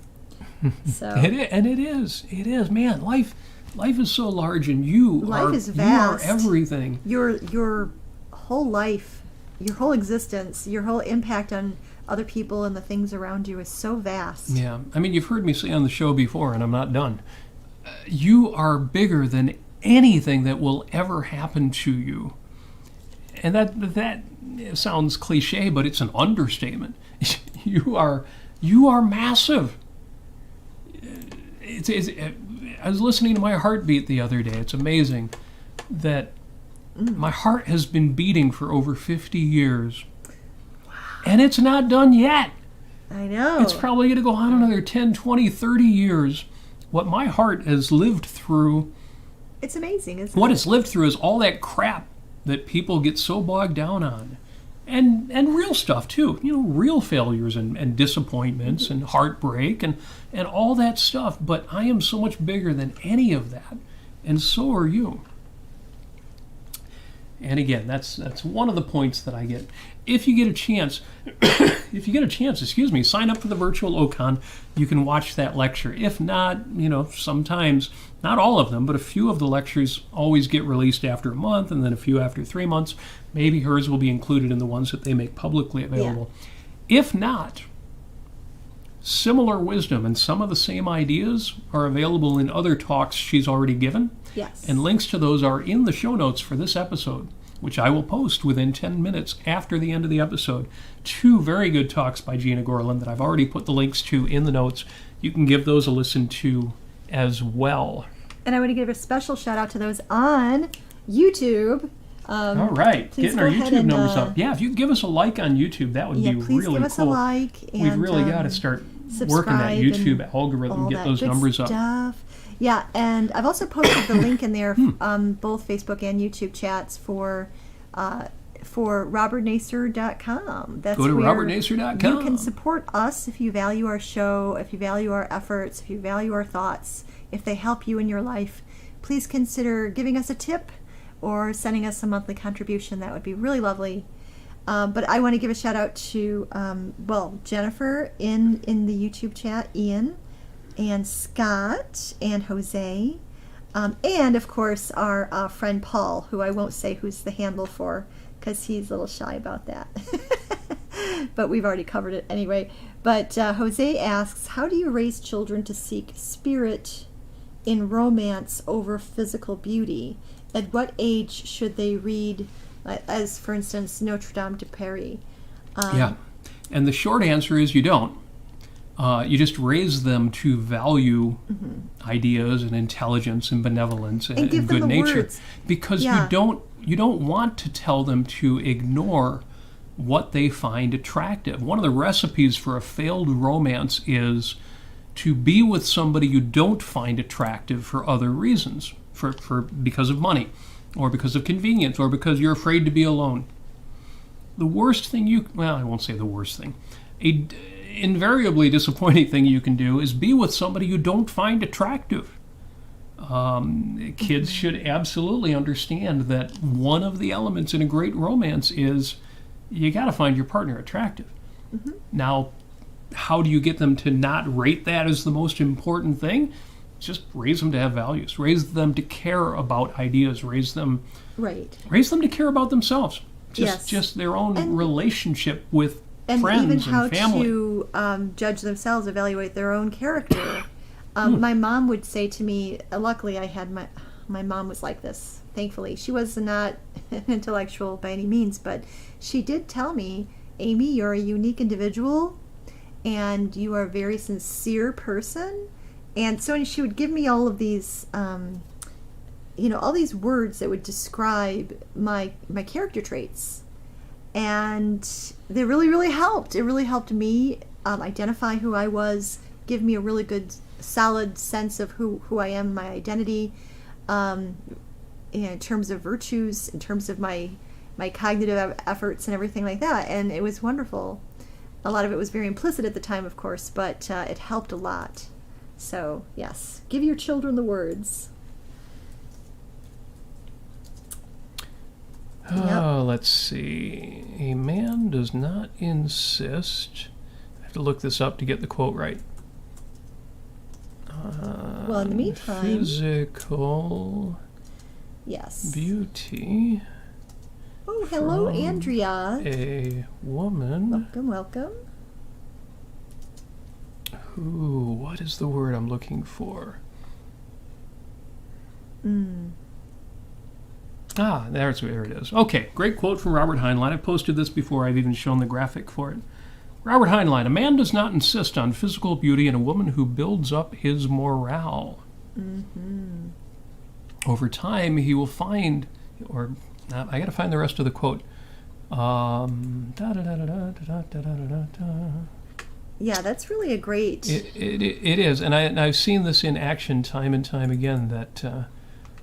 So it is. Man, life is so large, and life is vast. You are everything. Your whole life, your whole existence, your whole impact on other people and the things around you is so vast. Yeah. I mean, you've heard me say on the show before, and I'm not done. You are bigger than anything that will ever happen to you. And that sounds cliche, but it's an understatement. You are massive. I was listening to my heartbeat the other day. It's amazing that my heart has been beating for over 50 years. Wow. And it's not done yet. I know. It's probably going to go on another 10, 20, 30 years. What my heart has lived through. It's amazing, isn't it? What it's lived through is all that crap that people get so bogged down on. And real stuff, too. Real failures and disappointments and heartbreak and all that stuff. But I am so much bigger than any of that. And so are you. And again, that's one of the points that I get. If you get a chance, sign up for the virtual Ocon. You can watch that lecture. If not, sometimes, not all of them, but a few of the lectures always get released after a month, and then a few after 3 months. Maybe hers will be included in the ones that they make publicly available. Yeah. If not, similar wisdom and some of the same ideas are available in other talks she's already given. Yes. And links to those are in the show notes for this episode, which I will post within 10 minutes after the end of the episode. 2 very good talks by Gena Gorlin that I've already put the links to in the notes. You can give those a listen to as well. And I want to give a special shout out to those on YouTube. All right, getting our YouTube numbers up. Yeah, if you give us a like on YouTube, that would be really cool. Please give us a like. And, we've really got to start working that YouTube algorithm, get those numbers up. Yeah, and I've also posted the link in there on both Facebook and YouTube chats for robertnasir.com. Go to robertnasir.com. You can support us if you value our show, if you value our efforts, if you value our thoughts, if they help you in your life. Please consider giving us a tip or sending us a monthly contribution. That would be really lovely. But I want to give a shout out to, Jennifer in the YouTube chat, Ian, and Scott, and Jose, and of course our friend Paul, who I won't say who's the handle for, because he's a little shy about that. But we've already covered it anyway. But Jose asks, how do you raise children to seek spirit in romance over physical beauty? At what age should they read, as for instance, Notre Dame de Paris? And the short answer is you don't. You just raise them to value ideas and intelligence and benevolence and good nature, words. Because you don't want to tell them to ignore what they find attractive. One of the recipes for a failed romance is to be with somebody you don't find attractive for other reasons, because of money, or because of convenience, or because you're afraid to be alone. The worst thing I won't say the worst thing. Invariably disappointing thing you can do is be with somebody you don't find attractive. Kids should absolutely understand that one of the elements in a great romance is you got to find your partner attractive. Now, how do you get them to not rate that as the most important thing? Just raise them to have values. Raise them to care about ideas. Raise them to care about themselves. Just their own relationship with friends and family. And even how to judge themselves, evaluate their own character. My mom would say to me, luckily I had my mom was like this, thankfully. She was not an intellectual by any means, but she did tell me, Amy, you're a unique individual, and you are a very sincere person. And so she would give me all of these, all these words that would describe my character traits. And they really, really helped. It really helped me identify who I was, give me a really good, solid sense of who I am, my identity, in terms of virtues, in terms of my cognitive efforts and everything like that. And it was wonderful. A lot of it was very implicit at the time, of course, but it helped a lot. So, yes, give your children the words. Let's see. A man does not insist. I have to look this up to get the quote right. Well, in the meantime, physical beauty. Oh, hello, Andrea. A woman. Welcome. Ooh, what is the word I'm looking for? There it is. Okay, great quote from Robert Heinlein. I posted this before I've even shown the graphic for it. Robert Heinlein, a man does not insist on physical beauty in a woman who builds up his morale. Over time, he will find, I got to find the rest of the quote. Yeah, that's really a great... It is, and I've seen this in action time and time again, that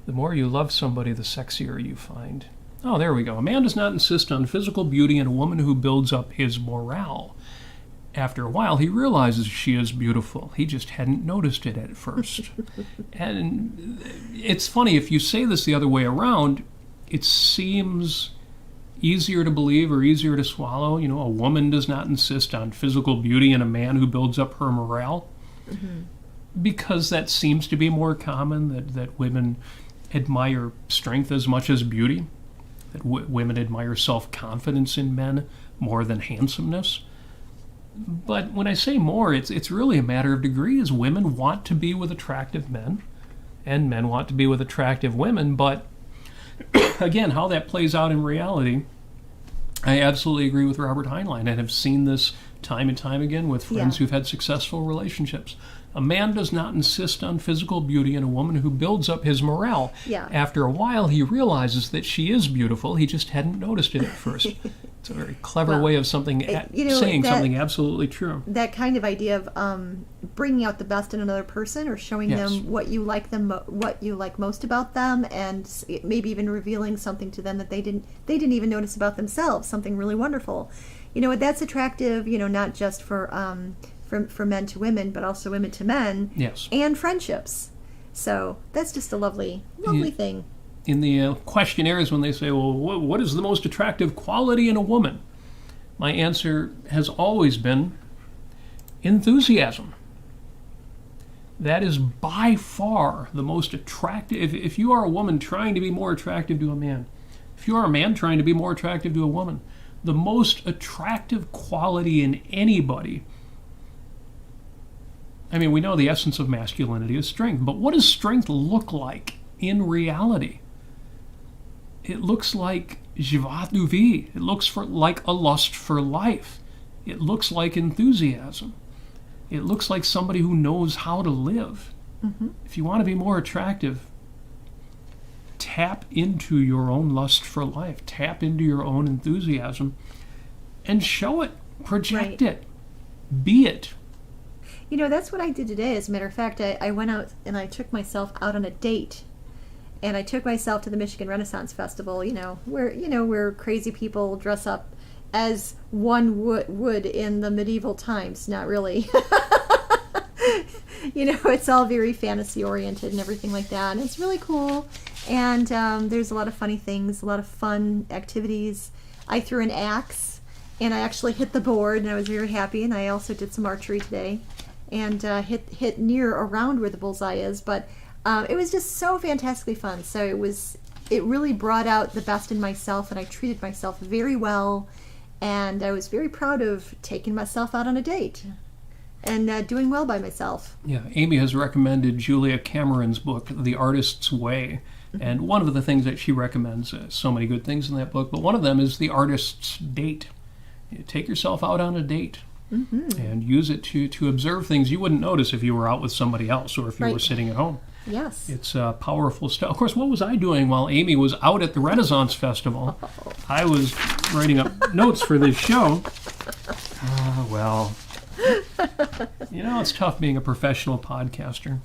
the more you love somebody, the sexier you find. Oh, there we go. A man does not insist on physical beauty in a woman who builds up his morale. After a while, he realizes she is beautiful. He just hadn't noticed it at first. And it's funny, if you say this the other way around, it seems easier to believe or easier to swallow. A woman does not insist on physical beauty in a man who builds up her morale. Because that seems to be more common, that women admire strength as much as beauty, that women admire self-confidence in men more than handsomeness. But when I say more, it's really a matter of degrees. Women want to be with attractive men, and men want to be with attractive women. But again, how that plays out in reality, I absolutely agree with Robert Heinlein, and have seen this time and time again with friends who've had successful relationships. A man does not insist on physical beauty in a woman who builds up his morale. Yeah. After a while, he realizes that she is beautiful. He just hadn't noticed it at first. It's a very clever way of saying something absolutely true. That kind of idea of bringing out the best in another person, or showing them what you like most about them, and maybe even revealing something to them that they didn't even notice about themselves, something really wonderful. That's attractive. Not just for men to women, but also women to men. Yes. And friendships. So that's just a lovely thing. In the questionnaires, when they say, well, what is the most attractive quality in a woman? My answer has always been enthusiasm. That is by far the most attractive. If you are a woman trying to be more attractive to a man, if you are a man trying to be more attractive to a woman, the most attractive quality in anybody, I mean, we know the essence of masculinity is strength, but what does strength look like in reality? It looks like joie de vivre. It looks like a lust for life. It looks like enthusiasm. It looks like somebody who knows how to live. Mm-hmm. If you want to be more attractive, tap into your own lust for life. Tap into your own enthusiasm and show it. Project it. Be it. That's what I did today. As a matter of fact, I went out and I took myself out on a date. And I took myself to the Michigan Renaissance Festival, where crazy people dress up as one would in the medieval times. Not really. It's all very fantasy oriented and everything like that. And it's really cool. And there's a lot of funny things, a lot of fun activities. I threw an axe, and I actually hit the board, and I was very happy. And I also did some archery today, and hit near around where the bullseye is. But it was just so fantastically fun. So it really brought out the best in myself, and I treated myself very well, and I was very proud of taking myself out on a date and doing well by myself. Yeah, Amy has recommended Julia Cameron's book, The Artist's Way, and one of the things that she recommends, so many good things in that book, but one of them is The Artist's Date. Take yourself out on a date. Mm-hmm. And use it to observe things you wouldn't notice if you were out with somebody else, or if you were sitting at home. Yes. It's powerful stuff. Of course, what was I doing while Amy was out at the Renaissance Festival? I was writing up notes for this show. Well, it's tough being a professional podcaster.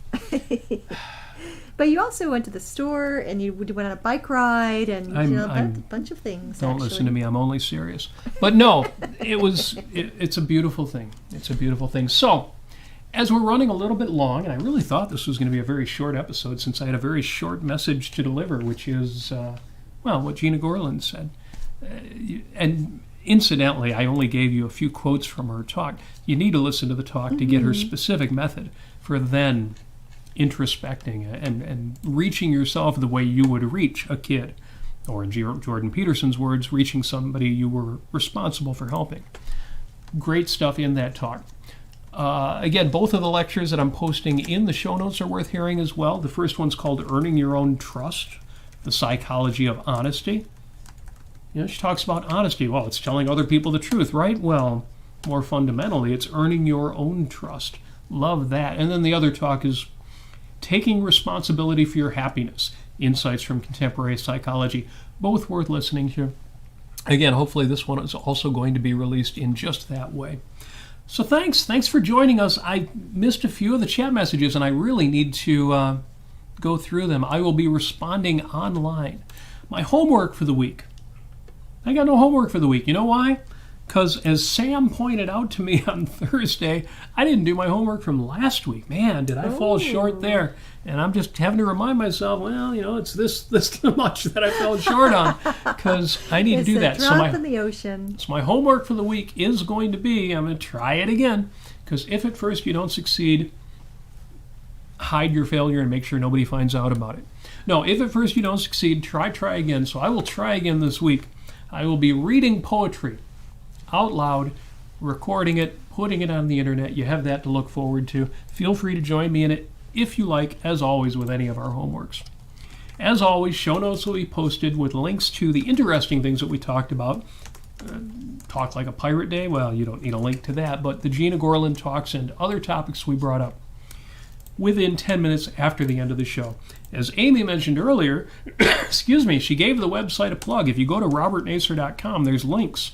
But you also went to the store, and you went on a bike ride, and a bunch of things. Don't listen to me. I'm only serious. But no, it's a beautiful thing. It's a beautiful thing. So, as we're running a little bit long, and I really thought this was going to be a very short episode, since I had a very short message to deliver, which is, what Gena Gorlin said. And incidentally, I only gave you a few quotes from her talk. You need to listen to the talk to get her specific method for then introspecting and reaching yourself the way you would reach a kid, or in Jordan Peterson's words, reaching somebody you were responsible for helping. Great stuff in that talk. Again, both of the lectures that I'm posting in the show notes are worth hearing as well. The first one's called Earning Your Own Trust, the Psychology of Honesty. She talks about honesty. Well, it's telling other people the truth, right? Well, more fundamentally, it's earning your own trust. Love that. And then the other talk is Taking Responsibility for Your Happiness, Insights from Contemporary Psychology. Both worth listening to. Again, hopefully this one is also going to be released in just that way. So thanks for joining us. I missed a few of the chat messages, and I really need to go through them. I will be responding online. My homework for the week. I got no homework for the week. You know why? Because as Sam pointed out to me on Thursday, I didn't do my homework from last week. Man, did I fall short there. And I'm just having to remind myself, it's this much that I fell short on, because I need to do that. It's a drop in the ocean. So my homework for the week is going to be, I'm going to try it again, because if at first you don't succeed, hide your failure and make sure nobody finds out about it. No, if at first you don't succeed, try again. So I will try again this week. I will be reading poetry out loud recording it, putting it on the internet. You have that to look forward to. Feel free to join me in it if you like, as always, with any of our homeworks. As always, show notes will be posted with links to the interesting things that we talked about. Talk Like a Pirate Day, well, you don't need a link to that, but the Gena Gorlin talks and other topics we brought up within 10 minutes after the end of the show. As Amy mentioned earlier, excuse me, she gave the website a plug. If you go to robertnasir.com, there's links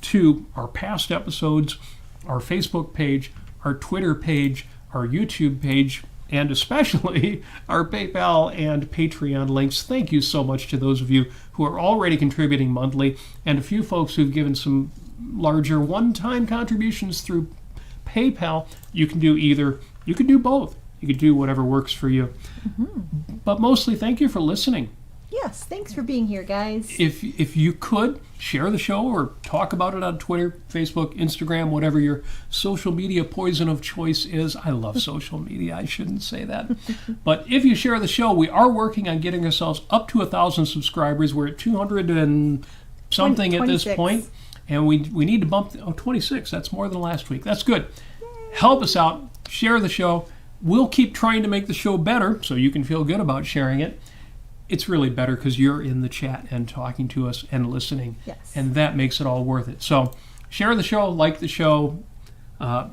to our past episodes, our Facebook page, our Twitter page, our YouTube page, and especially our PayPal and Patreon links. Thank you so much to those of you who are already contributing monthly, and a few folks who've given some larger one-time contributions through PayPal. You can do either. You can do both. You can do whatever works for you. Mm-hmm. But mostly, thank you for listening. Yes, thanks for being here, guys. If you could, share the show or talk about it on Twitter, Facebook, Instagram, whatever your social media poison of choice is. I love social media. I shouldn't say that. But if you share the show, we are working on getting ourselves up to 1,000 subscribers. We're at 200 and something 26. At this point. And we need to bump 26. That's more than last week. That's good. Yay. Help us out. Share the show. We'll keep trying to make the show better so you can feel good about sharing it. It's really better because you're in the chat and talking to us and listening. Yes. And that makes it all worth it. So share the show, like the show,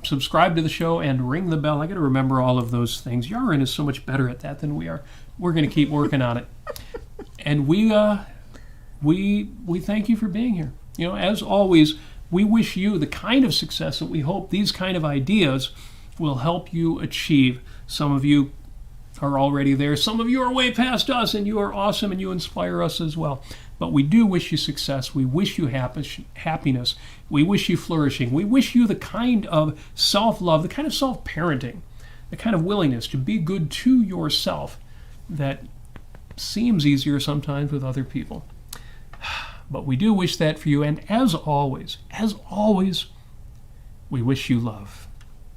subscribe to the show, and ring the bell. I got to remember all of those things. Yarin is so much better at that than we are. We're going to keep working on it. And we thank you for being here. You know, as always, we wish you the kind of success that we hope these kind of ideas will help you achieve. Some of you are already there. Some of you are way past us, and you are awesome, and you inspire us as well. But we do wish you success. We wish you happiness. We wish you flourishing. We wish you the kind of self-love, the kind of self-parenting, the kind of willingness to be good to yourself that seems easier sometimes with other people. But we do wish that for you. And as always, we wish you love.